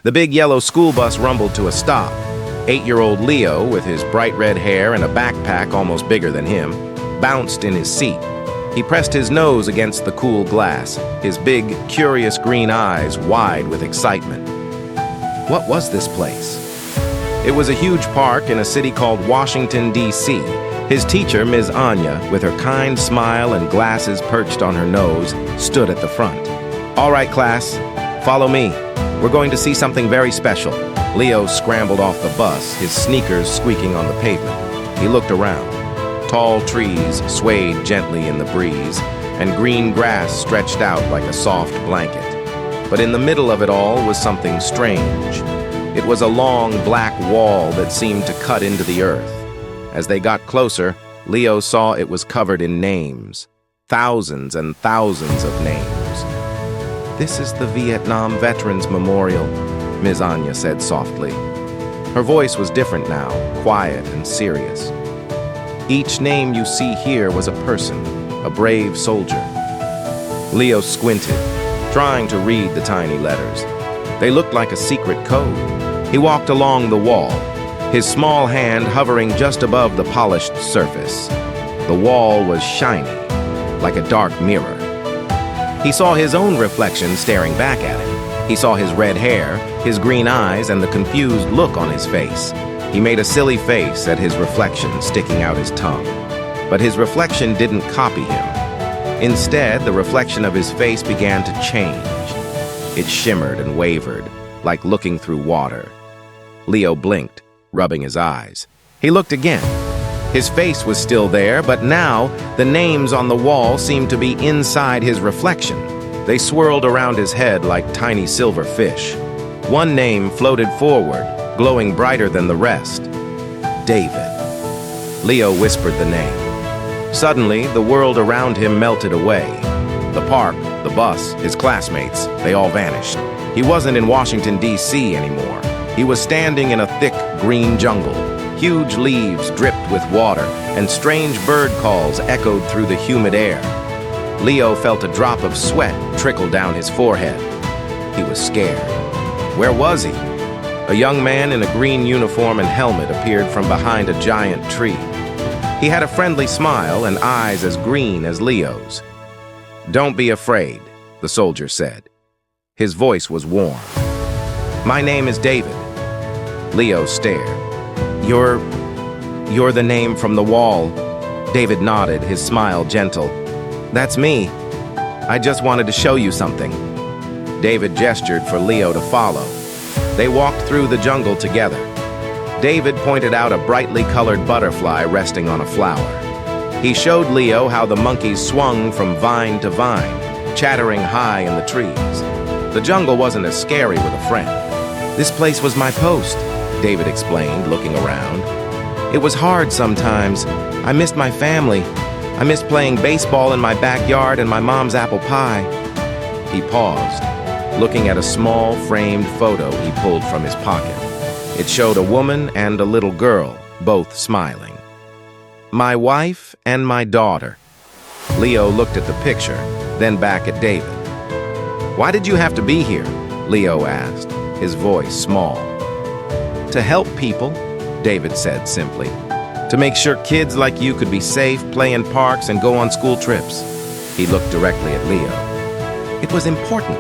The big yellow school bus rumbled to a stop. 8-year-old Leo, with his bright red hair and a backpack almost bigger than him, bounced in his seat. He pressed his nose against the cool glass, his big, curious green eyes wide with excitement. What was this place? It was a huge park in a city called Washington, D.C. His teacher, Ms. Anya, with her kind smile and glasses perched on her nose, stood at the front. "All right, class, follow me. We're going to see something very special." Leo scrambled off the bus, his sneakers squeaking on the pavement. He looked around. Tall trees swayed gently in the breeze, and green grass stretched out like a soft blanket. But in the middle of it all was something strange. It was a long black wall that seemed to cut into the earth. As they got closer, Leo saw it was covered in names. Thousands and thousands of names. "This is the Vietnam Veterans Memorial," Ms. Anya said softly. Her voice was different now, quiet and serious. "Each name you see here was a person, a brave soldier." Leo squinted, trying to read the tiny letters. They looked like a secret code. He walked along the wall, his small hand hovering just above the polished surface. The wall was shiny, like a dark mirror. He saw his own reflection staring back at him. He saw his red hair, his green eyes, and the confused look on his face. He made a silly face at his reflection, sticking out his tongue. But his reflection didn't copy him. Instead, the reflection of his face began to change. It shimmered and wavered, like looking through water. Leo blinked, rubbing his eyes. He looked again. His face was still there, but now the names on the wall seemed to be inside his reflection. They swirled around his head like tiny silver fish. One name floated forward, glowing brighter than the rest. David. Leo whispered the name. Suddenly, the world around him melted away. The park, the bus, his classmates, they all vanished. He wasn't in Washington, D.C. anymore. He was standing in a thick green jungle. Huge leaves dripped with water, and strange bird calls echoed through the humid air. Leo felt a drop of sweat trickle down his forehead. He was scared. Where was he? A young man in a green uniform and helmet appeared from behind a giant tree. He had a friendly smile and eyes as green as Leo's. "Don't be afraid," the soldier said. His voice was warm. "My name is David." Leo stared. You're the name from the wall." David nodded, his smile gentle. "That's me. I just wanted to show you something." David gestured for Leo to follow. They walked through the jungle together. David pointed out a brightly colored butterfly resting on a flower. He showed Leo how the monkeys swung from vine to vine, chattering high in the trees. The jungle wasn't as scary with a friend. "This place was my post," David explained, looking around. "It was hard sometimes. I missed my family. I missed playing baseball in my backyard and my mom's apple pie." He paused, looking at a small framed photo he pulled from his pocket. It showed a woman and a little girl, both smiling. "My wife and my daughter." Leo looked at the picture, then back at David. "Why did you have to be here?" Leo asked, his voice small. "To help people," David said simply. "To make sure kids like you could be safe, play in parks, and go on school trips." He looked directly at Leo. "It was important."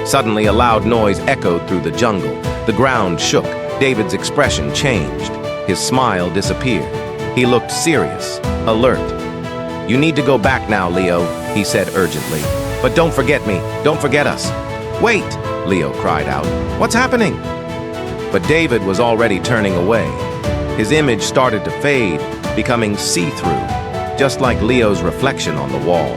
Suddenly, a loud noise echoed through the jungle. The ground shook. David's expression changed. His smile disappeared. He looked serious, alert. "You need to go back now, Leo," he said urgently. "But don't forget me. Don't forget us." "Wait!" Leo cried out. "What's happening?" But David was already turning away. His image started to fade, becoming see-through, just like Leo's reflection on the wall.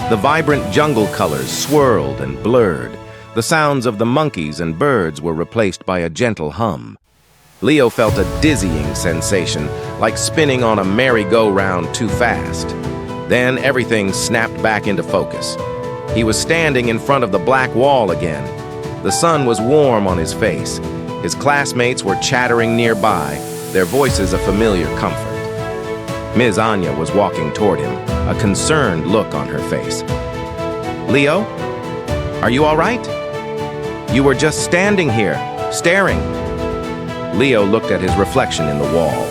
The vibrant jungle colors swirled and blurred. The sounds of the monkeys and birds were replaced by a gentle hum. Leo felt a dizzying sensation, like spinning on a merry-go-round too fast. Then everything snapped back into focus. He was standing in front of the black wall again. The sun was warm on his face. His classmates were chattering nearby, their voices a familiar comfort. Ms. Anya was walking toward him, a concerned look on her face. "Leo, are you all right?" You were just standing here, staring." Leo looked at his reflection in the wall.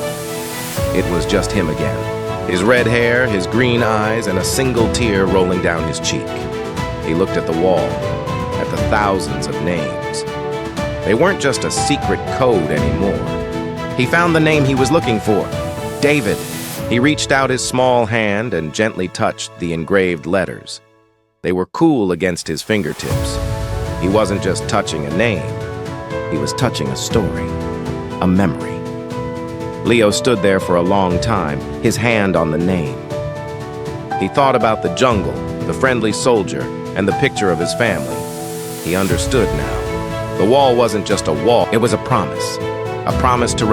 It was just him again. His red hair, his green eyes, and a single tear rolling down his cheek. He looked at the wall, at the thousands of names. They weren't just a secret code anymore. He found the name he was looking for, David. He reached out his small hand and gently touched the engraved letters. They were cool against his fingertips. He wasn't just touching a name. He was touching a story, a memory. Leo stood there for a long time, his hand on the name. He thought about the jungle, the friendly soldier, and the picture of his family. He understood now. The wall wasn't just a wall, it was a promise to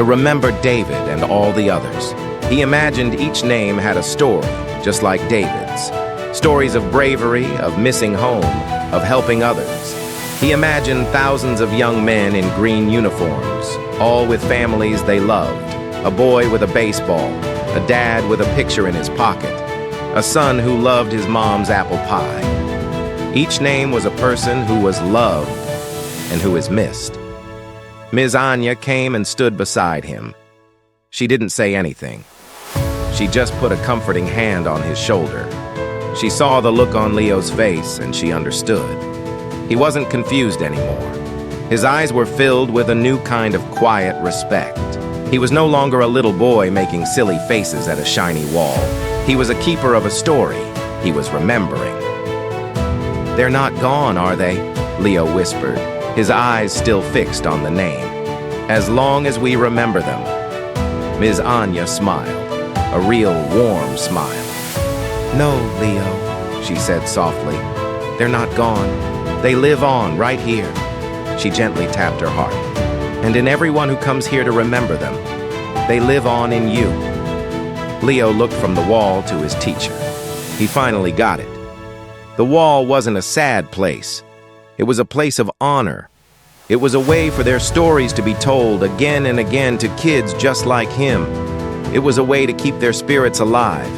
remember David and all the others. He imagined each name had a story, just like David's. Stories of bravery, of missing home, of helping others. He imagined thousands of young men in green uniforms, all with families they loved. A boy with a baseball, a dad with a picture in his pocket, a son who loved his mom's apple pie. Each name was a person who was loved and who is missed. Ms. Anya came and stood beside him. She didn't say anything. She just put a comforting hand on his shoulder. She saw the look on Leo's face and she understood. He wasn't confused anymore. His eyes were filled with a new kind of quiet respect. He was no longer a little boy making silly faces at a shiny wall. He was a keeper of a story. He was remembering. "They're not gone, are they?" Leo whispered, his eyes still fixed on the name. "As long as we remember them." Ms. Anya smiled, a real warm smile. "No, Leo," she said softly. "They're not gone. They live on right here." She gently tapped her heart. "And in everyone who comes here to remember them, they live on in you." Leo looked from the wall to his teacher. He finally got it. The wall wasn't a sad place. It was a place of honor. It was a way for their stories to be told again and again to kids just like him. It was a way to keep their spirits alive.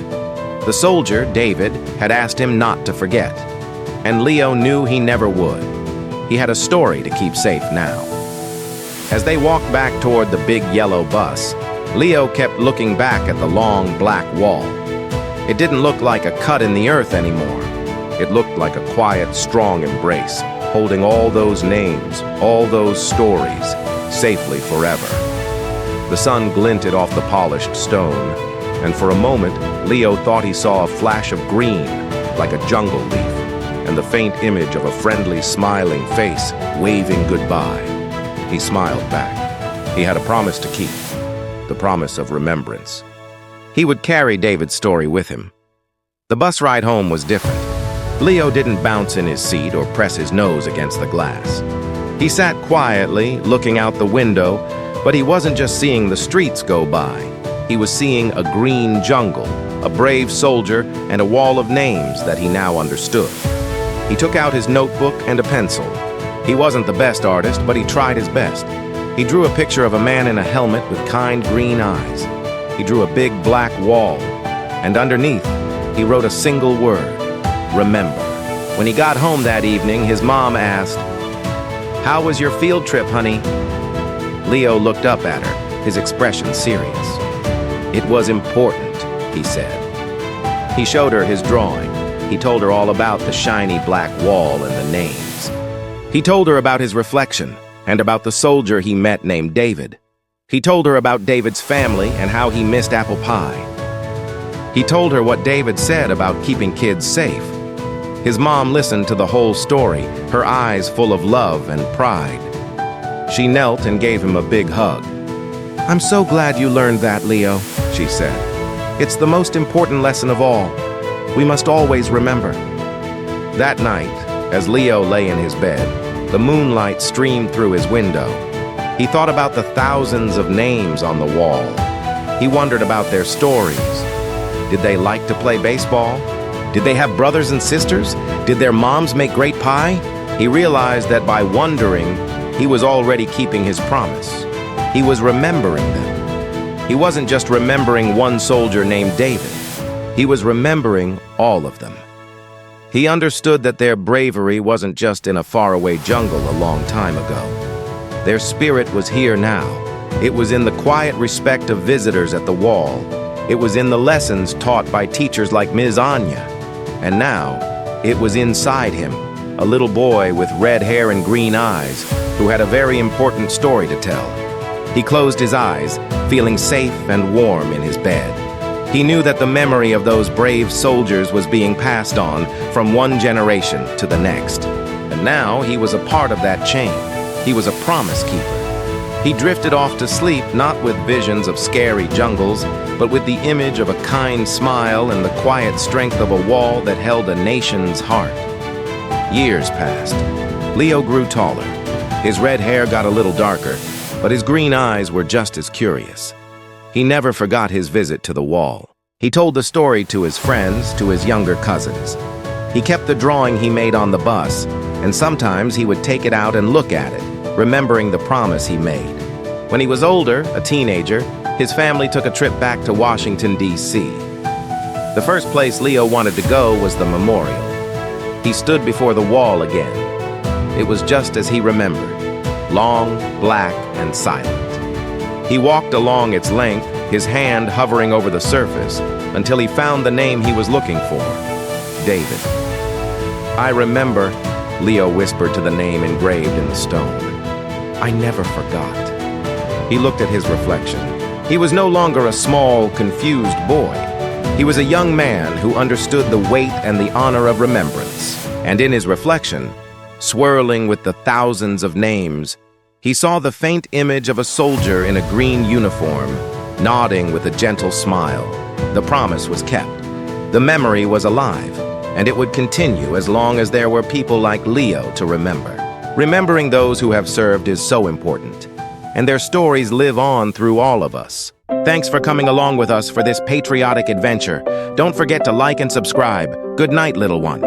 The soldier, David, had asked him not to forget, and Leo knew he never would. He had a story to keep safe now. As they walked back toward the big yellow bus, Leo kept looking back at the long black wall. It didn't look like a cut in the earth anymore. It looked like a quiet, strong embrace, holding all those names, all those stories, safely forever. The sun glinted off the polished stone, and for a moment, Leo thought he saw a flash of green, like a jungle leaf, and the faint image of a friendly, smiling face waving goodbye. He smiled back. He had a promise to keep, the promise of remembrance. He would carry David's story with him. The bus ride home was different. Leo didn't bounce in his seat or press his nose against the glass. He sat quietly, looking out the window, but he wasn't just seeing the streets go by. He was seeing a green jungle, a brave soldier, and a wall of names that he now understood. He took out his notebook and a pencil. He wasn't the best artist, but he tried his best. He drew a picture of a man in a helmet with kind green eyes. He drew a big black wall, and underneath, he wrote a single word: remember. When he got home that evening, his mom asked, "How was your field trip, honey?" Leo looked up at her, his expression serious. "It was important," he said. He showed her his drawing. He told her all about the shiny black wall and the names. He told her about his reflection and about the soldier he met named David. He told her about David's family and how he missed apple pie. He told her what David said about keeping kids safe. His mom listened to the whole story, her eyes full of love and pride. She knelt and gave him a big hug. "I'm so glad you learned that, Leo," she said. "It's the most important lesson of all. We must always remember." That night, as Leo lay in his bed, the moonlight streamed through his window. He thought about the thousands of names on the wall. He wondered about their stories. Did they like to play baseball? Did they have brothers and sisters? Did their moms make great pie? He realized that by wondering, he was already keeping his promise. He was remembering them. He wasn't just remembering one soldier named David. He was remembering all of them. He understood that their bravery wasn't just in a faraway jungle a long time ago. Their spirit was here now. It was in the quiet respect of visitors at the wall. It was in the lessons taught by teachers like Ms. Anya. And now, it was inside him, a little boy with red hair and green eyes, who had a very important story to tell. He closed his eyes, feeling safe and warm in his bed. He knew that the memory of those brave soldiers was being passed on from one generation to the next. And now he was a part of that chain. He was a promise keeper. He drifted off to sleep not with visions of scary jungles, but with the image of a kind smile and the quiet strength of a wall that held a nation's heart. Years passed. Leo grew taller. His red hair got a little darker, but his green eyes were just as curious. He never forgot his visit to the wall. He told the story to his friends, to his younger cousins. He kept the drawing he made on the bus, and sometimes he would take it out and look at it, remembering the promise he made. When he was older, a teenager, his family took a trip back to Washington, D.C. The first place Leo wanted to go was the memorial. He stood before the wall again. It was just as he remembered, long, black, and silent. He walked along its length, his hand hovering over the surface, until he found the name he was looking for, David. "I remember," Leo whispered to the name engraved in the stone. "I never forgot." He looked at his reflection. He was no longer a small, confused boy. He was a young man who understood the weight and the honor of remembrance. And in his reflection, swirling with the thousands of names, he saw the faint image of a soldier in a green uniform, nodding with a gentle smile. The promise was kept. The memory was alive, and it would continue as long as there were people like Leo to remember. Remembering those who have served is so important, and their stories live on through all of us. Thanks for coming along with us for this patriotic adventure. Don't forget to like and subscribe. Good night, little one.